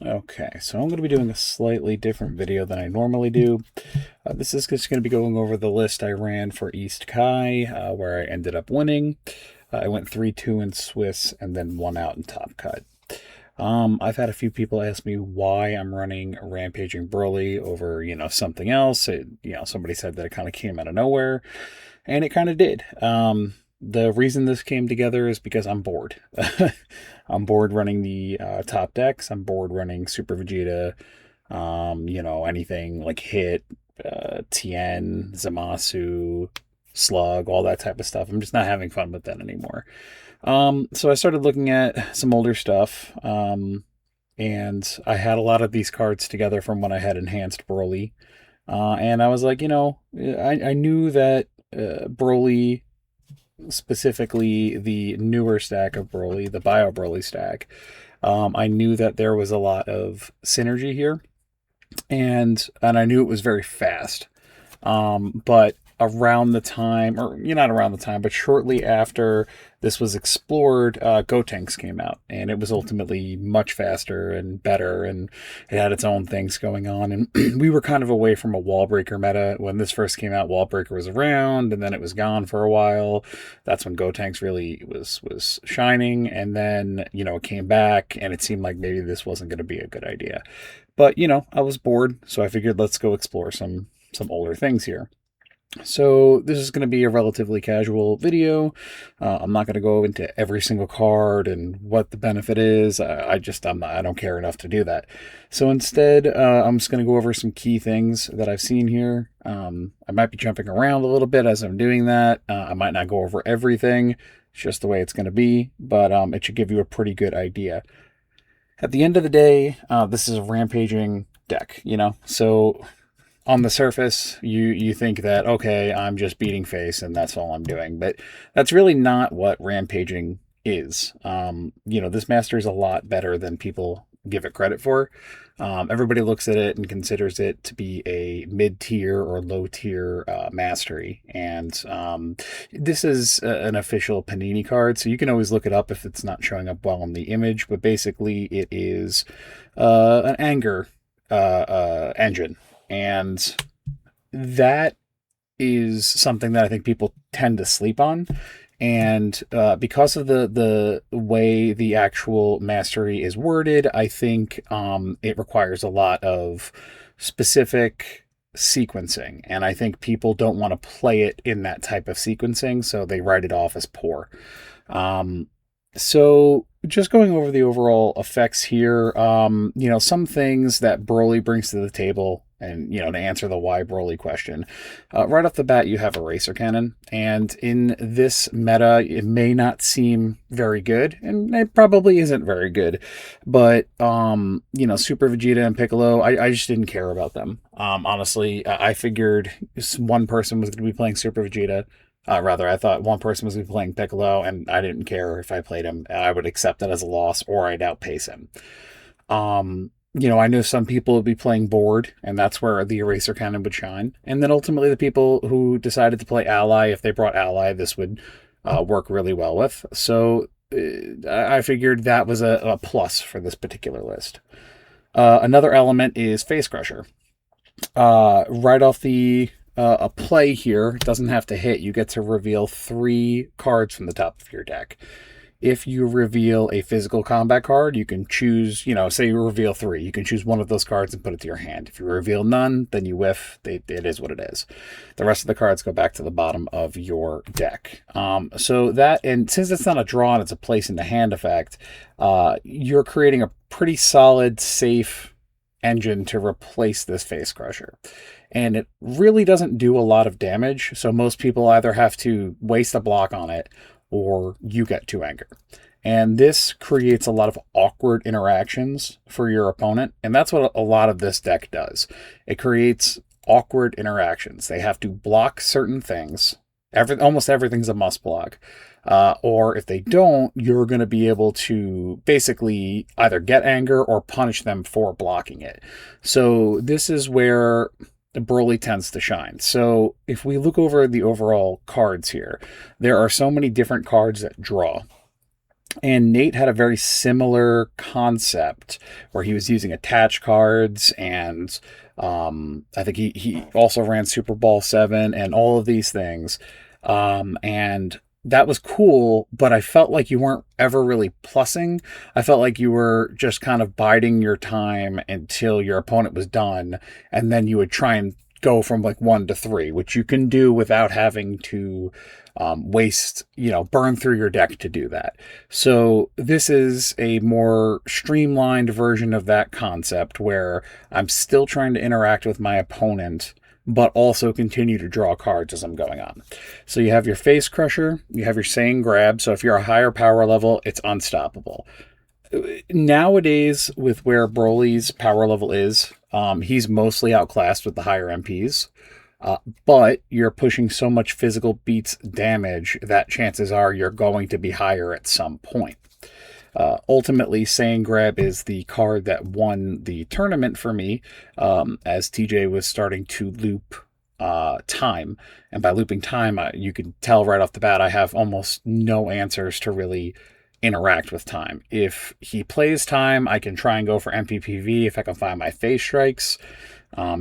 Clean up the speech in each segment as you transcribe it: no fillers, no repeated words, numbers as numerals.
Okay, so I'm going to be doing a slightly different video than I normally do. This is just going to be going over the list I ran for East Kai, where I ended up winning. I went 3-2 in Swiss and then 1 out in Top Cut. I've had a few people ask me why I'm running Rampaging Broly over, something else. Somebody said that it kind of came out of nowhere, and it kind of did. The reason this came together is because I'm bored. I'm bored running the top decks. I'm bored running Super Vegeta, anything like Hit, Tien, Zamasu, Slug, all that type of stuff. I'm just not having fun with that anymore. So I started looking at some older stuff, and I had a lot of these cards together from when I had enhanced Broly. And I was like, I knew that Broly, specifically the newer stack of Broly, the Bio Broly stack, I knew that there was a lot of synergy here, and I knew it was very fast. But around the time, or not around the time, but shortly after this was explored, Gotenks came out, and it was ultimately much faster and better, and it had its own things going on. And we were kind of away from a wall breaker meta when this first came out. Wall breaker was around, and then it was gone for a while. That's when Gotenks really was shining, and then it came back, and it seemed like maybe this wasn't going to be a good idea. But I was bored, so I figured let's go explore some older things here. So this is going to be a relatively casual video. I'm not going to go into every single card and what the benefit is. I don't care enough to do that. So instead, I'm just going to go over some key things that I've seen here. I might be jumping around a little bit as I'm doing that. I might not go over everything. It's just the way it's going to be, but it should give you a pretty good idea. At the end of the day, this is a rampaging deck, so on the surface, you think that, okay, I'm just beating face and that's all I'm doing. But that's really not what rampaging is. This master is a lot better than people give it credit for. Everybody looks at it and considers it to be a mid-tier or low-tier mastery. And this is an official Panini card, so you can always look it up if it's not showing up well in the image. But basically, it is an anger engine. And that is something that I think people tend to sleep on. And because of the way the actual mastery is worded, I think it requires a lot of specific sequencing. And I think people don't want to play it in that type of sequencing, so they write it off as poor. So just going over the overall effects here, some things that Broly brings to the table, and, to answer the why Broly question. Right off the bat, you have Eraser Cannon, and in this meta, it may not seem very good, and it probably isn't very good, but, Super Vegeta and Piccolo, I just didn't care about them. Honestly, I figured one person was going to be playing Super Vegeta. I thought one person was going to be playing Piccolo, and I didn't care if I played him. I would accept that as a loss, or I'd outpace him. I know some people would be playing board, and that's where the Eraser Cannon would shine. And then ultimately, the people who decided to play Ally, if they brought Ally, this would work really well with. So I figured that was a plus for this particular list. Another element is Face Crusher. Right off a play here, doesn't have to hit. You get to reveal 3 cards from the top of your deck. If you reveal a physical combat card, you can choose, say you reveal 3. You can choose one of those cards and put it to your hand. If you reveal none, then you whiff. It is what it is. The rest of the cards go back to the bottom of your deck. So that, and since it's not a draw and it's a place in the hand effect, you're creating a pretty solid, safe engine to replace this Face Crusher. And it really doesn't do a lot of damage, so most people either have to waste a block on it, or you get 2 anger. And this creates a lot of awkward interactions for your opponent, and that's what a lot of this deck does. It creates awkward interactions. They have to block certain things. Almost everything's a must block. Or if they don't, you're going to be able to basically either get anger or punish them for blocking it. So this is where Broly tends to shine. So if we look over the overall cards here, there are so many different cards that draw. And Nate had a very similar concept where he was using attach cards, and I think he also ran Super Bowl 7 and all of these things. And that was cool, but I felt like you weren't ever really plussing. I felt like you were just kind of biding your time until your opponent was done, and then you would try and go from like 1 to 3, which you can do without having to waste, burn through your deck to do that. So this is a more streamlined version of that concept where I'm still trying to interact with my opponent, but also continue to draw cards as I'm going on. So you have your Face Crusher, you have your Saiyan Grab. So if you're a higher power level, it's unstoppable. Nowadays, with where Broly's power level is, he's mostly outclassed with the higher MPs. But you're pushing so much physical beats damage that chances are you're going to be higher at some point. Ultimately, Saiyan Grab is the card that won the tournament for me, as TJ was starting to loop time. And by looping time, you can tell right off the bat I have almost no answers to really interact with time. If he plays time, I can try and go for MPPV if I can find my face strikes.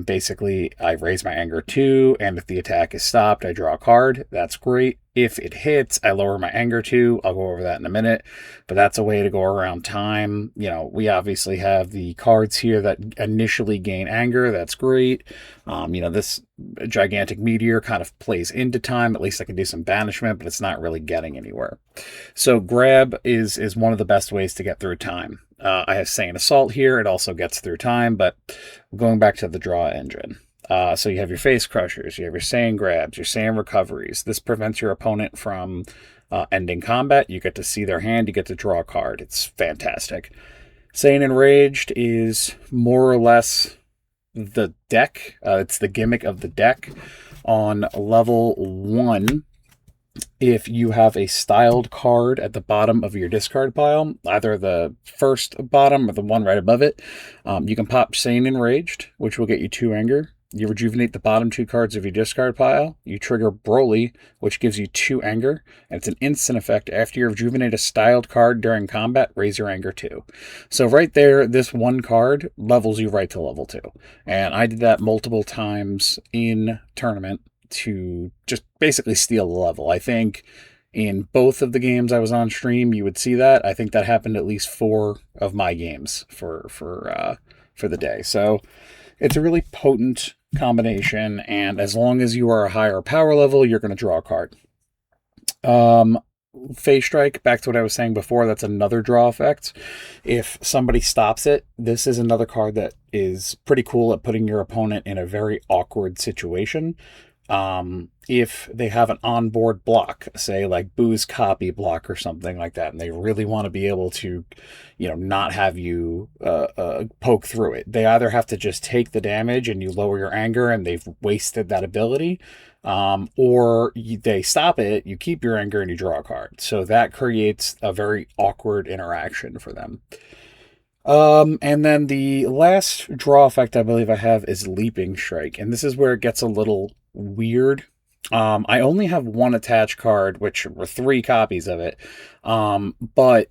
Basically, I raise my anger 2, and if the attack is stopped, I draw a card. That's great. If it hits, I lower my anger 2. I'll go over that in a minute, but that's a way to go around time. We obviously have the cards here that initially gain anger. That's great. This gigantic meteor kind of plays into time. At least I can do some banishment, but it's not really getting anywhere. So grab is one of the best ways to get through time. I have Saiyan Assault here. It also gets through time, but going back to the draw engine. So you have your Face Crushers, you have your Saiyan Grabs, your Saiyan Recoveries. This prevents your opponent from ending combat. You get to see their hand, you get to draw a card. It's fantastic. Saiyan Enraged is more or less the deck. It's the gimmick of the deck. On level 1, if you have a styled card at the bottom of your discard pile, either the first bottom or the one right above it, you can pop Saiyan Enraged, which will get you 2 anger. You rejuvenate the bottom 2 cards of your discard pile. You trigger Broly, which gives you 2 anger. And it's an instant effect. After you rejuvenate a styled card during combat, raise your anger 2. So right there, this one card levels you right to level 2. And I did that multiple times in tournament to just basically steal the level. I think in both of the games I was on stream, you would see that. I think that happened at least 4 of my games for the day. So it's a really potent combination, and as long as you are a higher power level, you're going to draw a card. Phase Strike, back to what I was saying before, that's another draw effect. If somebody stops it, this is another card that is pretty cool at putting your opponent in a very awkward situation. If they have an onboard block, say like Boo's copy block or something like that, and they really want to be able to, not have you poke through it, they either have to just take the damage and you lower your anger and they've wasted that ability, or they stop it, you keep your anger and you draw a card. So that creates a very awkward interaction for them. And then the last draw effect I believe I have is Leaping Strike, and this is where it gets a little weird. I only have 1 attached card, which were 3 copies of it. But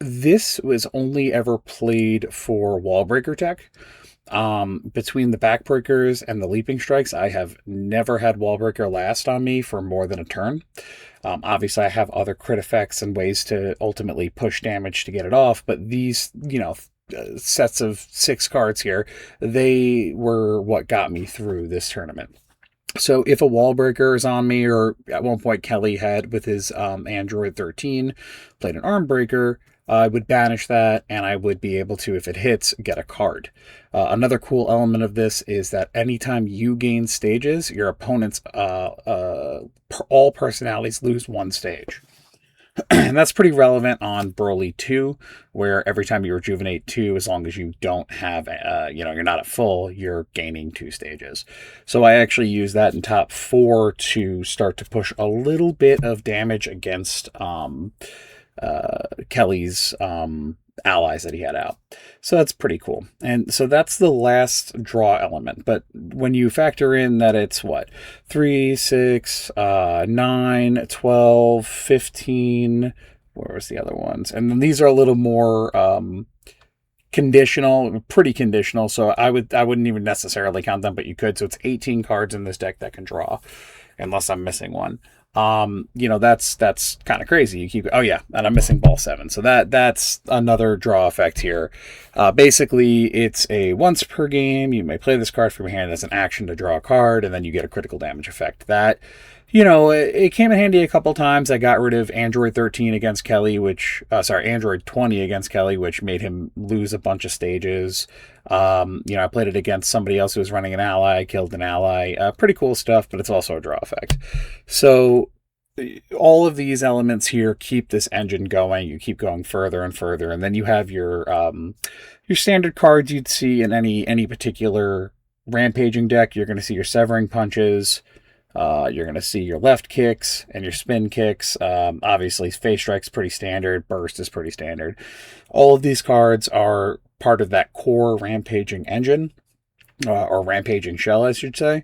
this was only ever played for Wall Breaker tech. Between the Backbreakers and the Leaping Strikes, I have never had Wall Breaker last on me for more than a turn. Obviously, I have other crit effects and ways to ultimately push damage to get it off, but these, sets of 6 cards here, they were what got me through this tournament. So if a wall breaker is on me, or at one point Kelly had with his Android 13 played an arm breaker, I would banish that, and I would be able to, if it hits, get a card. Another cool element of this is that anytime you gain stages, your opponent's all personalities lose 1 stage. And that's pretty relevant on Broly 2, where every time you rejuvenate 2, as long as you don't have, you're not at full, you're gaining 2 stages. So I actually use that in top 4 to start to push a little bit of damage against Kelly's allies that he had out. So that's pretty cool. And so that's the last draw element. But when you factor in that it's 3, 6, 9, 12, 15, where was the other ones? And then these are a little more conditional, pretty conditional. So I wouldn't even necessarily count them, but you could. So it's 18 cards in this deck that can draw, unless I'm missing one. That's kind of crazy. You keep, oh yeah, and I'm missing ball 7. So that's another draw effect here. Basically, it's a once per game. You may play this card from your hand as an action to draw a card, and then you get a critical damage effect. That, it came in handy a couple times. I got rid of Android 13 against Kelly, Android 20 against Kelly, which made him lose a bunch of stages. I played it against somebody else who was running an ally, killed an ally. Pretty cool stuff, but it's also a draw effect. So all of these elements here keep this engine going. You keep going further and further, and then you have your standard cards you'd see in any particular rampaging deck. You're going to see your severing punches. You're going to see your left kicks and your spin kicks. Obviously, face strike's pretty standard. Burst is pretty standard. All of these cards are part of that core rampaging engine, or rampaging shell, I should say.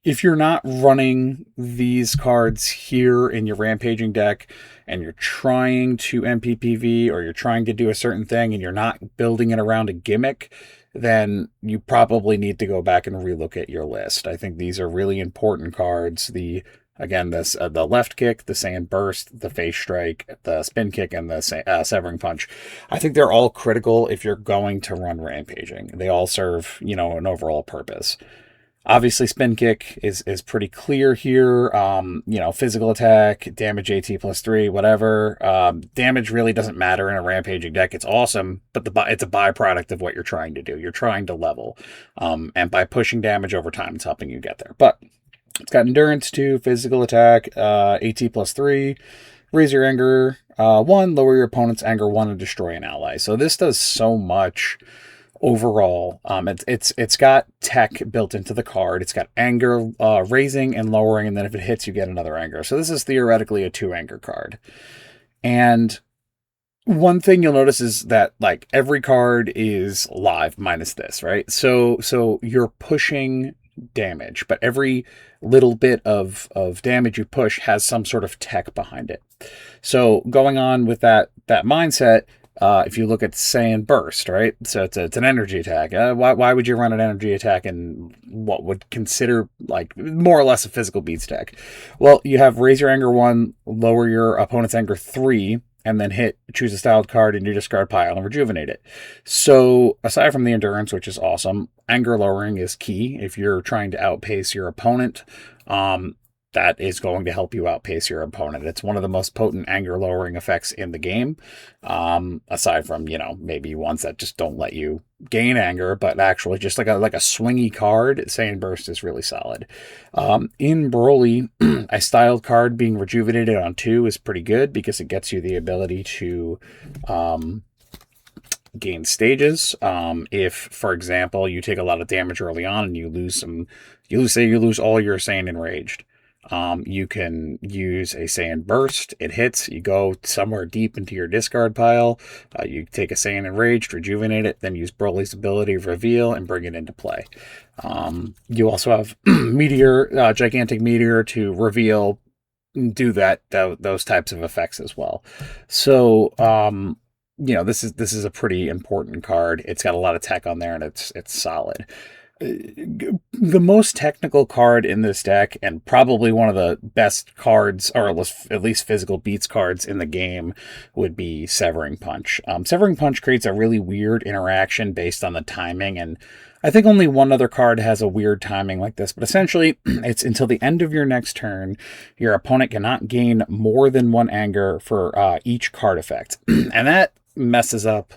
If you're not running these cards here in your rampaging deck, and you're trying to MPPV, or you're trying to do a certain thing, and you're not building it around a gimmick, then you probably need to go back and relook at your list. I think these are really important cards. The left kick, the Saiyan burst, the face strike, the spin kick, and the severing punch. I think they're all critical if you're going to run rampaging. They all serve, an overall purpose. Obviously, spin kick is pretty clear here. Physical attack, damage AT +3, whatever. Damage really doesn't matter in a rampaging deck. It's awesome, but it's a byproduct of what you're trying to do. You're trying to level. And by pushing damage over time, it's helping you get there. But it's got endurance 2, physical attack, AT +3, raise your anger 1, lower your opponent's anger 1, and destroy an ally. So this does so much. Overall, it's got tech built into the card. It's got anger raising and lowering, and then if it hits, you get another anger. So this is theoretically a 2 anger card. And one thing you'll notice is that every card is live minus this, right? So you're pushing damage, but every little bit of damage you push has some sort of tech behind it. So going on with that mindset. If you look at Saiyan Burst, right? So it's an energy attack. Why would you run an energy attack in what would consider more or less a physical beats deck? Well, you have raise your anger 1, lower your opponent's anger 3, and then choose a styled card in your discard pile and rejuvenate it. So aside from the endurance, which is awesome, anger lowering is key if you're trying to outpace your opponent. That is going to help you outpace your opponent. It's one of the most potent anger lowering effects in the game. Aside from, maybe ones that just don't let you gain anger, but actually just like a swingy card, Saiyan Burst is really solid. In Broly, a styled card being rejuvenated on 2 is pretty good because it gets you the ability to gain stages. If, for example, you take a lot of damage early on and you lose all your Saiyan Enraged. You can use a Saiyan Burst. It hits. You go somewhere deep into your discard pile. You take a Saiyan Enraged, rejuvenate it, then use Broly's ability Reveal and bring it into play. You also have Meteor, Gigantic Meteor to reveal, do those types of effects as well. So, this is a pretty important card. It's got a lot of tech on there, and it's solid. The most technical card in this deck, and probably one of the best cards, or at least physical beats cards in the game, would be Severing Punch. Severing Punch creates a really weird interaction based on the timing, and I think only one other card has a weird timing like this, but essentially, it's until the end of your next turn, your opponent cannot gain more than 1 anger for each card effect, and that messes up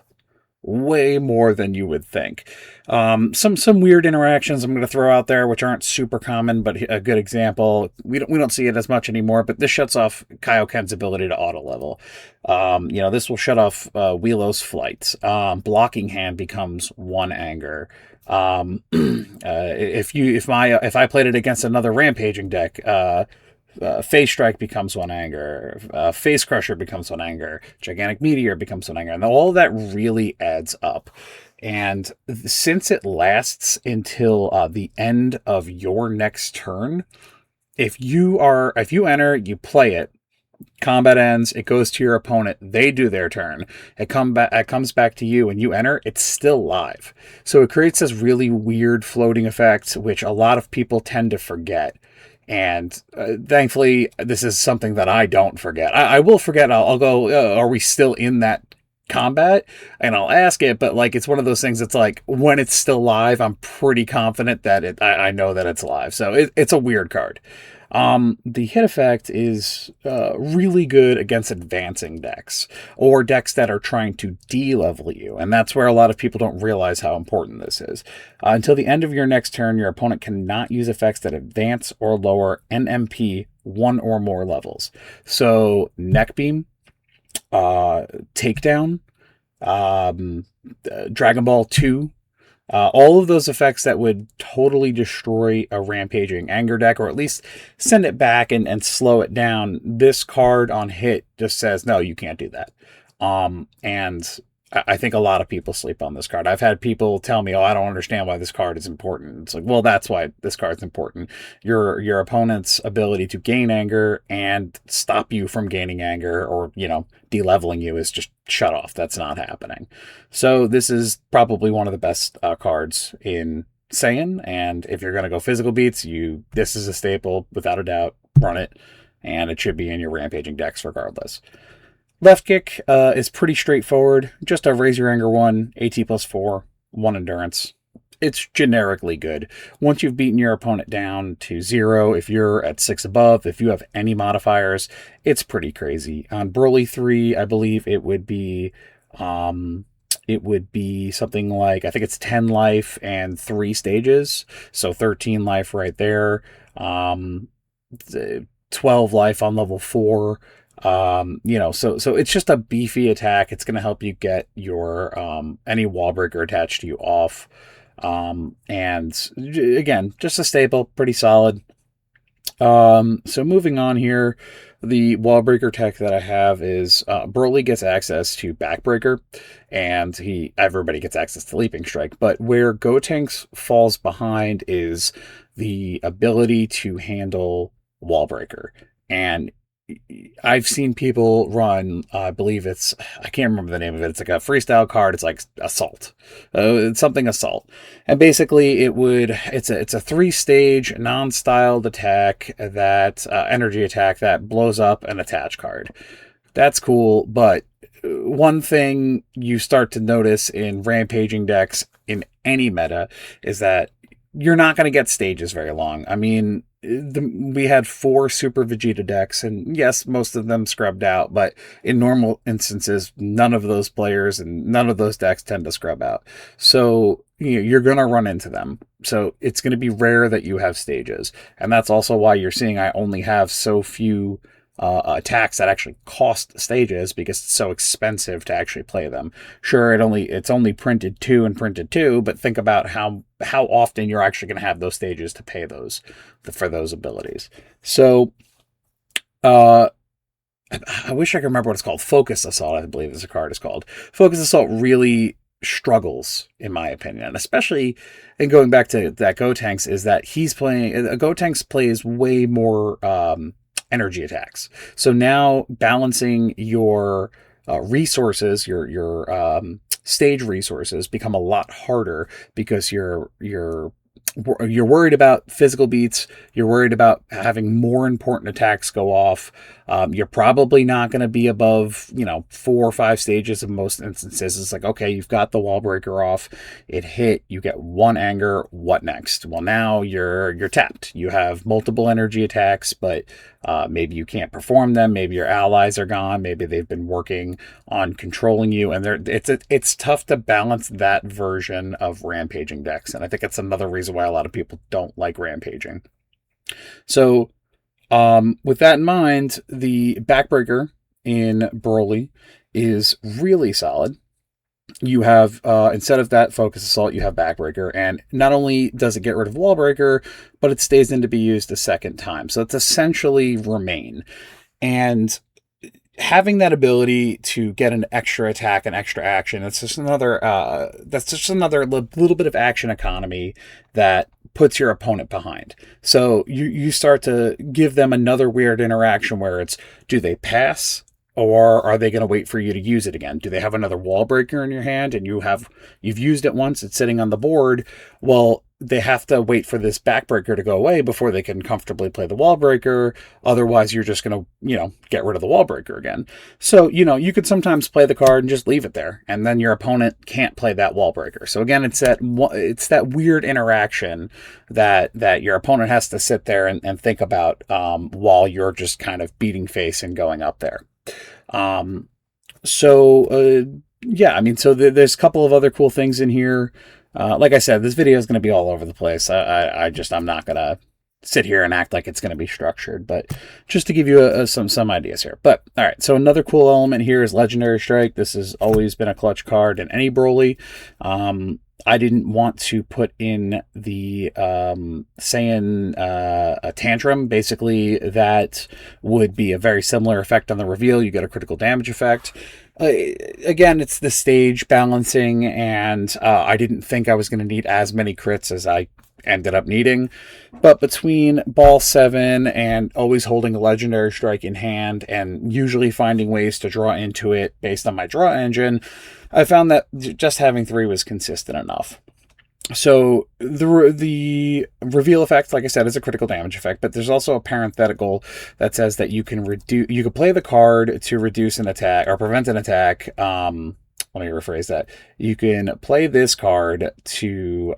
way more than you would think. Some weird interactions I'm going to throw out there, which aren't super common, but a good example. We don't see it as much anymore, but this shuts off Kaioken's ability to auto level. This will shut off Wheelo's flights. Blocking Hand becomes 1 anger. If I played it against another rampaging deck, Face Strike becomes 1 anger, Face Crusher becomes 1 anger, Gigantic Meteor becomes 1 anger, and all of that really adds up. And since it lasts until the end of your next turn, if you enter, you play it, Combat ends, it goes to your opponent, they do their turn, it comes back to you, and you enter, it's still live. So it creates this really weird floating effect, which a lot of people tend to forget. And thankfully, this is something that I don't forget. I will forget. I'll go, are we still in that combat? And I'll ask it, but like, it's one of those things that's like, when it's still live, I'm pretty confident that I know that it's live. So it's a weird card. The hit effect is really good against advancing decks or decks that are trying to de-level you, and that's where a lot of people don't realize how important this is. Until the end of your next turn, your opponent cannot use effects that advance or lower NMP one or more levels. So neck beam, takedown, Dragon Ball 2, all of those effects that would totally destroy a rampaging anger deck, or at least send it back and slow it down. This card on hit just says, no, you can't do that. And I think a lot of people sleep on this card. I've had people tell me, oh, I don't understand why this card is important. It's like, well, that's why this card's important. Your opponent's ability to gain anger and stop you from gaining anger, or, de-leveling you, is just shut off. That's not happening. So this is probably one of the best cards in Saiyan, and if you're going to go physical beats, this is a staple, without a doubt. Run it, and it should be in your rampaging decks regardless. Left kick is pretty straightforward. Just a raise your anger 1, AT +4, 1 endurance. It's generically good. Once you've beaten your opponent down to 0, if you're at 6 above, if you have any modifiers, it's pretty crazy. On Broly 3, I believe it would be something like, I think it's 10 life and 3 stages. So 13 life right there. 12 life on level 4. So it's just a beefy attack. It's going to help you get your any wall breaker attached to you off. And again, just a staple, pretty solid. So moving on here, the wall breaker tech that I have is Broly gets access to Backbreaker, and everybody gets access to Leaping Strike. But where Gotenks falls behind is the ability to handle wall breaker. And I've seen people run, I believe I can't remember the name of it. It's like a freestyle card. It's like Assault. It's something Assault. And basically it's a 3-stage non-styled attack energy attack that blows up an attach card. That's cool, but one thing you start to notice in rampaging decks in any meta is that you're not going to get stages very long. I mean, we had 4 Super Vegeta decks, and yes, most of them scrubbed out, but in normal instances, none of those players and none of those decks tend to scrub out. So you're going to run into them. So it's going to be rare that you have stages. And that's also why you're seeing I only have so few attacks that actually cost stages, because it's so expensive to actually play them. Sure, it's only printed 2 and printed 2, but think about how often you're actually going to have those stages to pay for those abilities. So I wish I could remember what it's called. Focus Assault, I believe is the card is called. Focus Assault really struggles, in my opinion, especially in going back to that Gotenks, is that Gotenks plays way more energy attacks. So now balancing your resources, your stage resources, become a lot harder, because you're worried about physical beats. You're worried about having more important attacks go off. You're probably not going to be above, 4 or 5 stages in most instances. It's like, okay, you've got the wall breaker off. It hit. You get 1 anger. What next? Well, now you're tapped. You have multiple energy attacks, but maybe you can't perform them. Maybe your allies are gone. Maybe they've been working on controlling you, and it's tough to balance that version of rampaging decks. And I think it's another reason why a lot of people don't like rampaging. So with that in mind, the Backbreaker in Broly is really solid. You have, instead of that Focus Assault, you have Backbreaker, and not only does it get rid of Wallbreaker, but it stays in to be used a second time. So it's essentially Remain. And having that ability to get an extra attack and extra action, that's just another little bit of action economy that puts your opponent behind. So you start to give them another weird interaction where it's, do they pass? Or are they going to wait for you to use it again? Do they have another wall breaker in your hand and you've used it once, it's sitting on the board? Well, they have to wait for this backbreaker to go away before they can comfortably play the wall breaker. Otherwise, you're just going to, get rid of the wall breaker again. So, you could sometimes play the card and just leave it there, and then your opponent can't play that wall breaker. So again, it's that weird interaction that your opponent has to sit there and think about while you're just kind of beating face and going up there. So there's a couple of other cool things in here. Like I said, this video is going to be all over the place. I'm not going to sit here and act like it's going to be structured, but just to give you some ideas here. But all right, so another cool element here is Legendary Strike. This has always been a clutch card in any Broly. I didn't want to put in the Saiyan Tantrum. Basically, that would be a very similar effect on the reveal. You get a critical damage effect. Again, it's the stage balancing, and I didn't think I was going to need as many crits as I ended up needing. But between Ball 7 and always holding a Legendary Strike in hand and usually finding ways to draw into it based on my draw engine, I found that just having 3 was consistent enough. So the reveal effect, like I said, is a critical damage effect, but there's also a parenthetical that says that you can play the card to reduce an attack or prevent an attack. Let me rephrase that. You can play this card to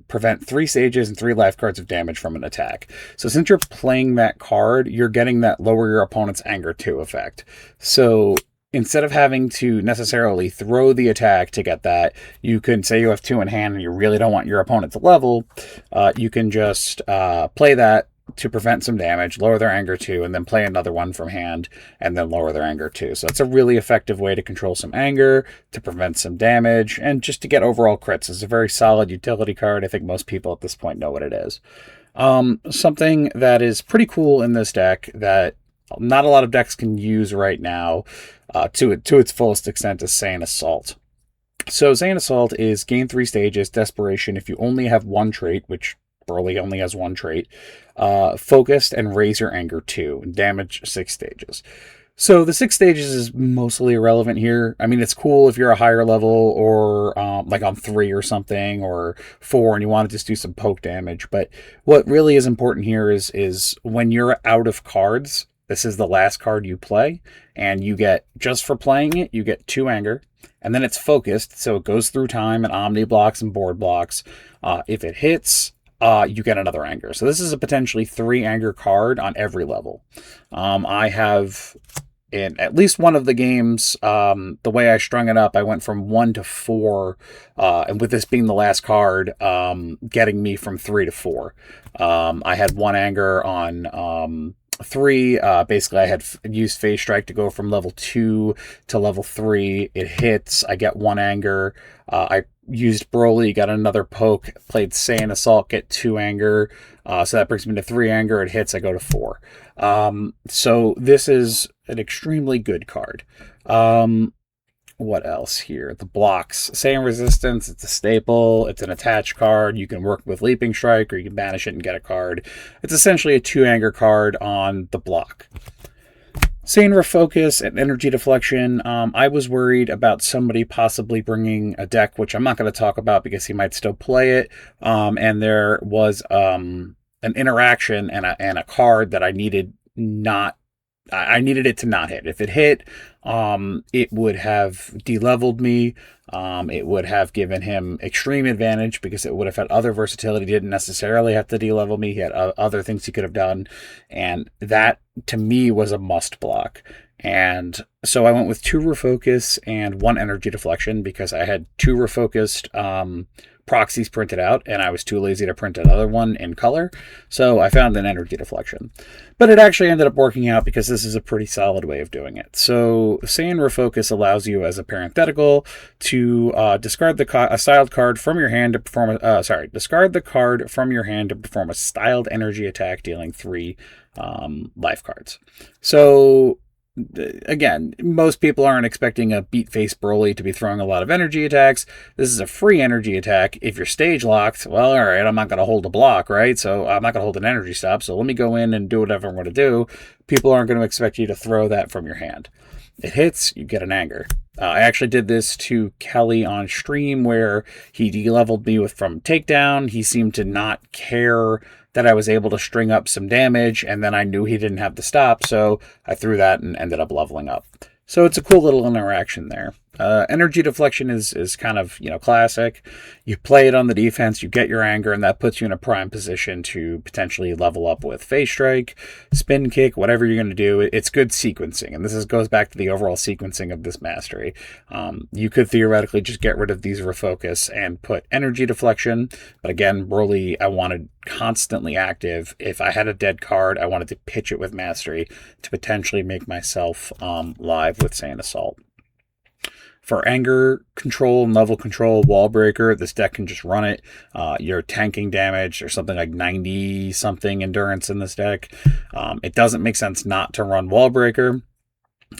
prevent 3 stages and 3 life cards of damage from an attack. So since you're playing that card, you're getting that lower your opponent's anger 2 effect. So instead of having to necessarily throw the attack to get that, you can say you have 2 in hand and you really don't want your opponent to level. You can just play that to prevent some damage, lower their anger 2, and then play another one from hand and then lower their anger 2. So it's a really effective way to control some anger, to prevent some damage, and just to get overall crits. It's a very solid utility card. I think most people at this point know what it is. Something that is pretty cool in this deck that not a lot of decks can use right now to its fullest extent is Saiyan Assault. So Saiyan Assault is gain 3 stages, Desperation if you only have 1 trait, which Broly only has 1 trait, Focused, and Raise Your Anger 2, and damage 6 stages. So the 6 stages is mostly irrelevant here. I mean, it's cool if you're a higher level or like on 3 or something, or 4, and you want to just do some poke damage. But what really is important here is when you're out of cards, this is the last card you play, and you get, just for playing it, you get 2 anger, and then it's focused, so it goes through time and omni blocks and board blocks. If it hits, you get another anger. So this is a potentially 3 anger card on every level. I have, in at least one of the games, the way I strung it up, I went from 1 to 4, and with this being the last card, getting me from 3 to 4. I had 1 anger on 3. Basically, I had used Phase Strike to go from level 2 to level 3. It hits. I get 1 anger. I used Broly, got another poke, played Saiyan Assault, get 2 anger. So that brings me to 3 anger. It hits. I go to 4. So this is an extremely good card. What else here? The blocks. Saiyan Resistance, it's a staple. It's an attached card. You can work with Leaping Strike, or you can banish it and get a card. It's essentially a 2 anger card on the block. Saiyan Refocus and Energy Deflection. I was worried about somebody possibly bringing a deck, which I'm not going to talk about because he might still play it. And there was an interaction and a card that I needed it to not hit. If it hit, it would have de-leveled me. It would have given him extreme advantage because it would have had other versatility. He didn't necessarily have to de-level me. He had other things he could have done. And that, to me, was a must block. And so I went with 2 Refocus and 1 Energy Deflection because I had 2 Refocused proxies printed out, and I was too lazy to print another one in color, so I found an Energy Deflection. But it actually ended up working out because this is a pretty solid way of doing it. So Saiyan Refocus allows you, as a parenthetical, to discard a styled card from your hand to perform discard the card from your hand to perform a styled energy attack, dealing 3 life cards. So again, most people aren't expecting a beat face Broly to be throwing a lot of energy attacks. This is a free energy attack. If you're stage locked, well, all right, I'm not going to hold a block, right? So I'm not going to hold an energy stop. So let me go in and do whatever I'm going to do. People aren't going to expect you to throw that from your hand. It hits, you get an anger. I actually did this to Kelly on stream where he de-leveled me from takedown. He seemed to not care that I was able to string up some damage, and then I knew he didn't have the stop, so I threw that and ended up leveling up. So it's a cool little interaction there. Energy deflection is kind of, classic. You play it on the defense, you get your anger, and that puts you in a prime position to potentially level up with phase strike, spin kick, whatever you're going to do. It's good sequencing, and goes back to the overall sequencing of this mastery. You could theoretically just get rid of these refocus and put energy deflection, but again, Broly, I wanted constantly active. If I had a dead card, I wanted to pitch it with mastery to potentially make myself live with Saiyan Assault. For anger control and level control, wall breaker, this deck can just run it. You're tanking damage or something like 90 something endurance in this deck. It doesn't make sense not to run wall breaker.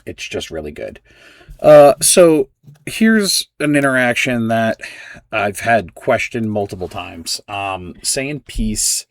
It's just really good. So here's an interaction that I've had questioned multiple times. Saiyan Peace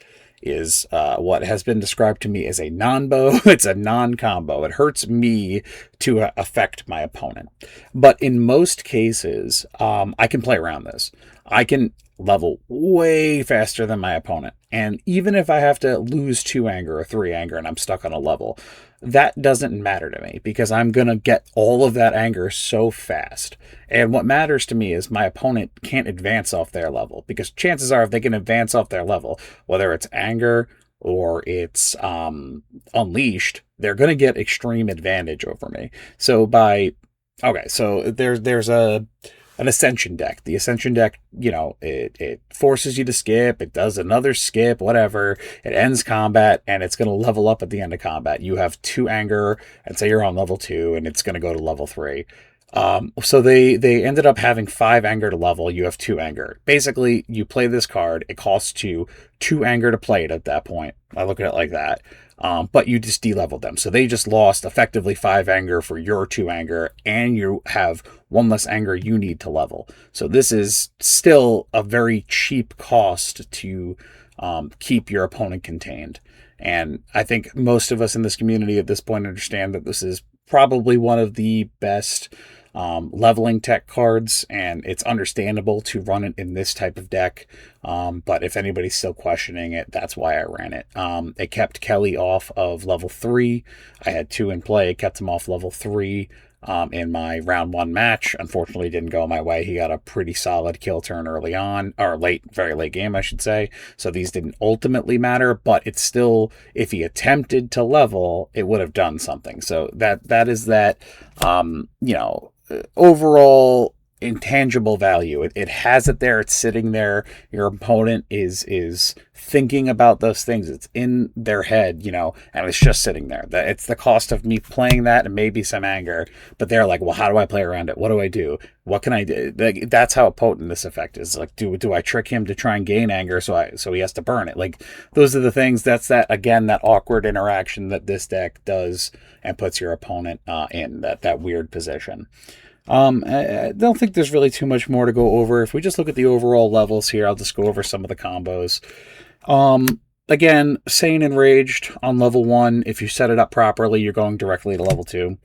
is what has been described to me as a non-bow. It's a non-combo. It hurts me to affect my opponent. But in most cases, I can play around this. I can level way faster than my opponent. And even if I have to lose 2 anger or 3 anger and I'm stuck on a level, that doesn't matter to me because I'm going to get all of that anger so fast. And what matters to me is my opponent can't advance off their level, because chances are if they can advance off their level, whether it's anger or it's unleashed, they're going to get extreme advantage over me. So so there's an Ascension deck. The Ascension deck, it forces you to skip. It does another skip, whatever. It ends combat, and it's going to level up at the end of combat. You have 2 anger, and say you're on level 2, and it's going to go to level 3. So they ended up having 5 anger to level. You have 2 anger. Basically, you play this card. It costs you 2 anger to play it at that point. I look at it like that. But you just de-leveled them. So they just lost effectively 5 anger for your 2 anger, and you have 1 less anger you need to level. So this is still a very cheap cost to keep your opponent contained. And I think most of us in this community at this point understand that this is probably one of the best leveling tech cards, and it's understandable to run it in this type of deck. But if anybody's still questioning it, that's why I ran it. It kept Kelly off of level 3. I had 2 in play. It kept him off level 3 in my round 1 match. Unfortunately, didn't go my way. He got a pretty solid kill turn early on, or very late game, I should say. So these didn't ultimately matter, but it's still, if he attempted to level, it would have done something. So that is that, overall intangible value. It has it there. It's sitting there. Your opponent is thinking about those things. It's in their head, and it's just sitting there. It's the cost of me playing that and maybe some anger, but they're like, well, how do I play around it? What do I do? What can I do? That's how potent this effect is. Like, do I trick him to try and gain anger so he has to burn it? Like, those are the things. That's that awkward interaction that this deck does and puts your opponent in that weird position. I don't think there's really too much more to go over. If we just look at the overall levels here, I'll just go over some of the combos. Again, Saiyan Enraged on level 1, if you set it up properly, you're going directly to level 2.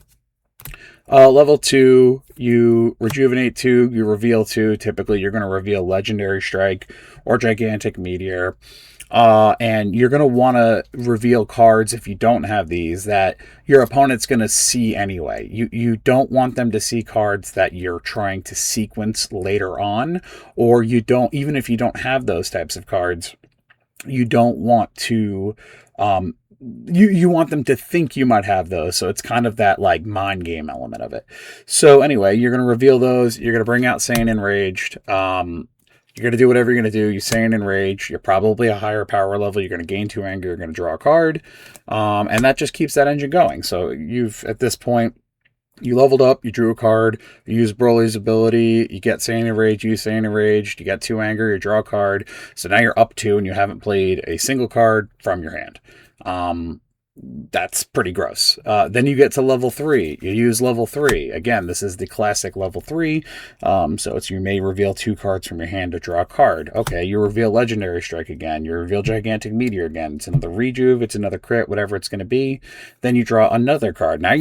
Level 2, you rejuvenate 2, you reveal 2. Typically, you're going to reveal Legendary Strike or Gigantic Meteor. And you're going to want to reveal cards, if you don't have these, that your opponent's going to see anyway. You don't want them to see cards that you're trying to sequence later on, or you don't, even if you don't have those types of cards, you don't want to, you want them to think you might have those. So it's kind of that like mind game element of it. So anyway, you're going to reveal those. You're going to bring out Saiyan Enraged. You're going to do whatever you're going to do. You Saiyan Enraged. You're probably a higher power level. You're going to gain 2 anger. You're going to draw a card. And that just keeps that engine going. So at this point, you leveled up, you drew a card, you use Broly's ability, you get Saiyan Enraged, you use Saiyan Enraged, you get 2 anger, you draw a card. So now you're up 2 and you haven't played a single card from your hand. That's pretty gross. Then you get to level 3. You use level 3. Again, this is the classic level 3. So it's you may reveal 2 cards from your hand to draw a card. Okay, you reveal Legendary Strike again. You reveal Gigantic Meteor again. It's another rejuve. It's another crit, whatever it's going to be. Then you draw another card. Now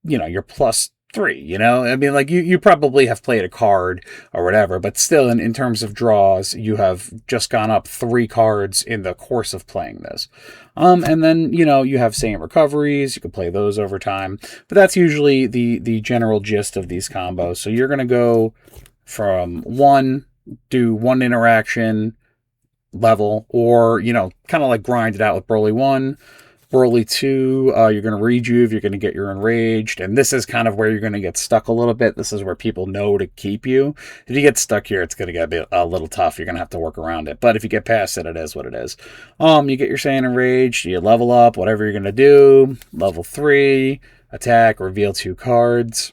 you're plus 3, I mean, like, you probably have played a card or whatever, but still, in terms of draws, you have just gone up 3 cards in the course of playing this. And then, you have Saiyan recoveries. You can play those over time, but that's usually the general gist of these combos. So you're going to go from 1, do 1 interaction level, or, kind of like grind it out with Broly 1. Broly 2, you're going to rejuve, you're going to get your enraged, and this is kind of where you're going to get stuck a little bit. This is where people know to keep you. If you get stuck here, it's going to get a little tough. You're going to have to work around it, but if you get past it, it is what it is. You get your Saiyan enraged, you level up, whatever you're going to do. Level 3, attack, reveal 2 cards.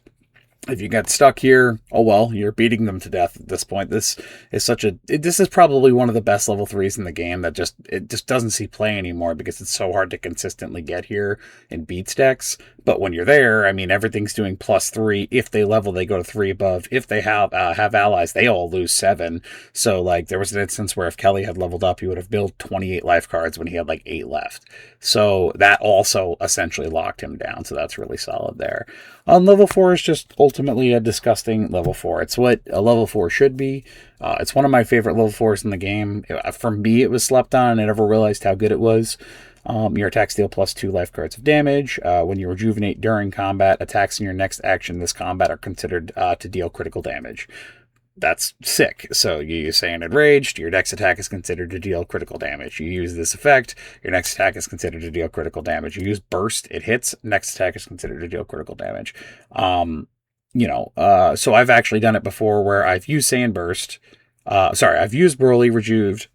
If you get stuck here, oh well, you're beating them to death at this point. This is probably one of the best level 3s in the game that just doesn't see play anymore because it's so hard to consistently get here in beats decks. But when you're there, I mean, everything's doing +3. If they level, they go to 3 above. If they have allies, they all lose 7. So, like, there was an instance where if Kelly had leveled up, he would have built 28 life cards when he had like 8 left. So that also essentially locked him down. So that's really solid there. Level 4 is just ultimately a disgusting level 4. It's what a level 4 should be. It's one of my favorite level 4s in the game. For me, it was slept on. I never realized how good it was. Your attacks deal +2 life cards of damage. When you rejuvenate during combat, attacks in your next action this combat are considered to deal critical damage. That's sick. So you use Saiyan Enraged, your next attack is considered to deal critical damage. You use this effect, your next attack is considered to deal critical damage. You use Burst, it hits, next attack is considered to deal critical damage. So I've actually done it before where I've used Saiyan Burst. I've used Broly Rejuved.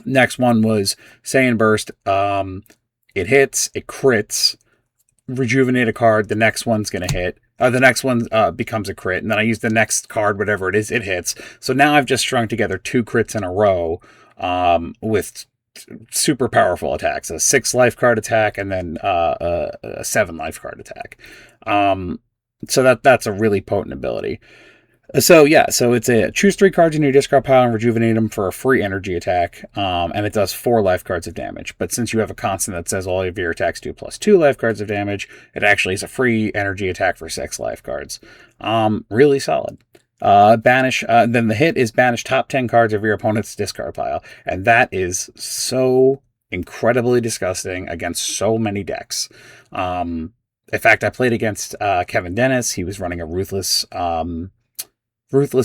Next one was Saiyan Burst. It hits, it crits, rejuvenate a card, the next one's going to hit. The next one becomes a crit, and then I use the next card, whatever it is, it hits. So now I've just strung together 2 crits in a row with super powerful attacks. A 6 life card attack, and then a 7 life card attack. So that's a really potent ability. So it's a choose 3 cards in your discard pile and rejuvenate them for a free energy attack, and it does 4 life cards of damage. But since you have a constant that says all of your attacks do +2 life cards of damage, it actually is a free energy attack for 6 life cards. Really solid. Banish. Then the hit is banish top 10 cards of your opponent's discard pile, and that is so incredibly disgusting against so many decks. In fact, I played against Kevin Dennis. He was running a Ruthless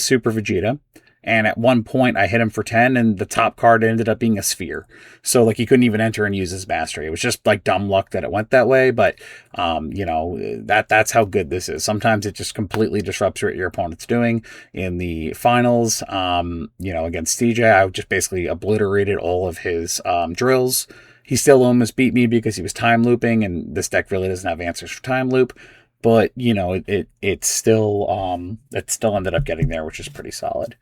Super Vegeta, and at one point I hit him for 10, and the top card ended up being a sphere. So, like, he couldn't even enter and use his mastery. It was just, like, dumb luck that it went that way, but, that's how good this is. Sometimes it just completely disrupts what your opponent's doing. In the finals, against TJ, I just basically obliterated all of his drills. He still almost beat me because he was time looping, and this deck really doesn't have answers for time loop. But, it still ended up getting there, which is pretty solid.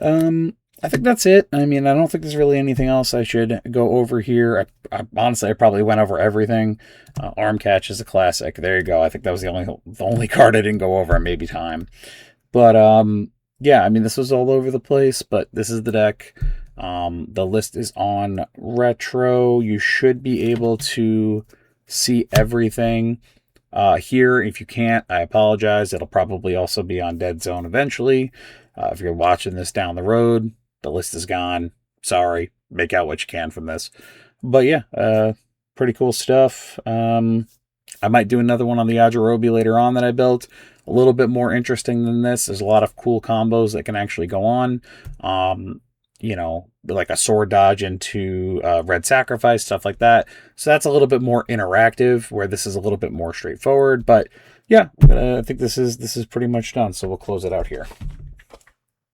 I think that's it. I mean, I don't think there's really anything else I should go over here. Honestly, I probably went over everything. Arm Catch is a classic. There you go. I think that was the only card I didn't go over, and maybe Time. But, yeah, I mean, this was all over the place, but this is the deck. The list is on Retro. You should be able to see everything. Here, if you can't, I apologize. It'll probably also be on Dead Zone eventually. If you're watching this down the road, the list is gone. Sorry. Make out what you can from this. But yeah, pretty cool stuff. I might do another one on the Yajirobe later on that I built. A little bit more interesting than this. There's a lot of cool combos that can actually go on. Like a sword dodge into red sacrifice, stuff like that. So that's a little bit more interactive, where this is a little bit more straightforward. But yeah, I think this is pretty much done. So we'll close it out here.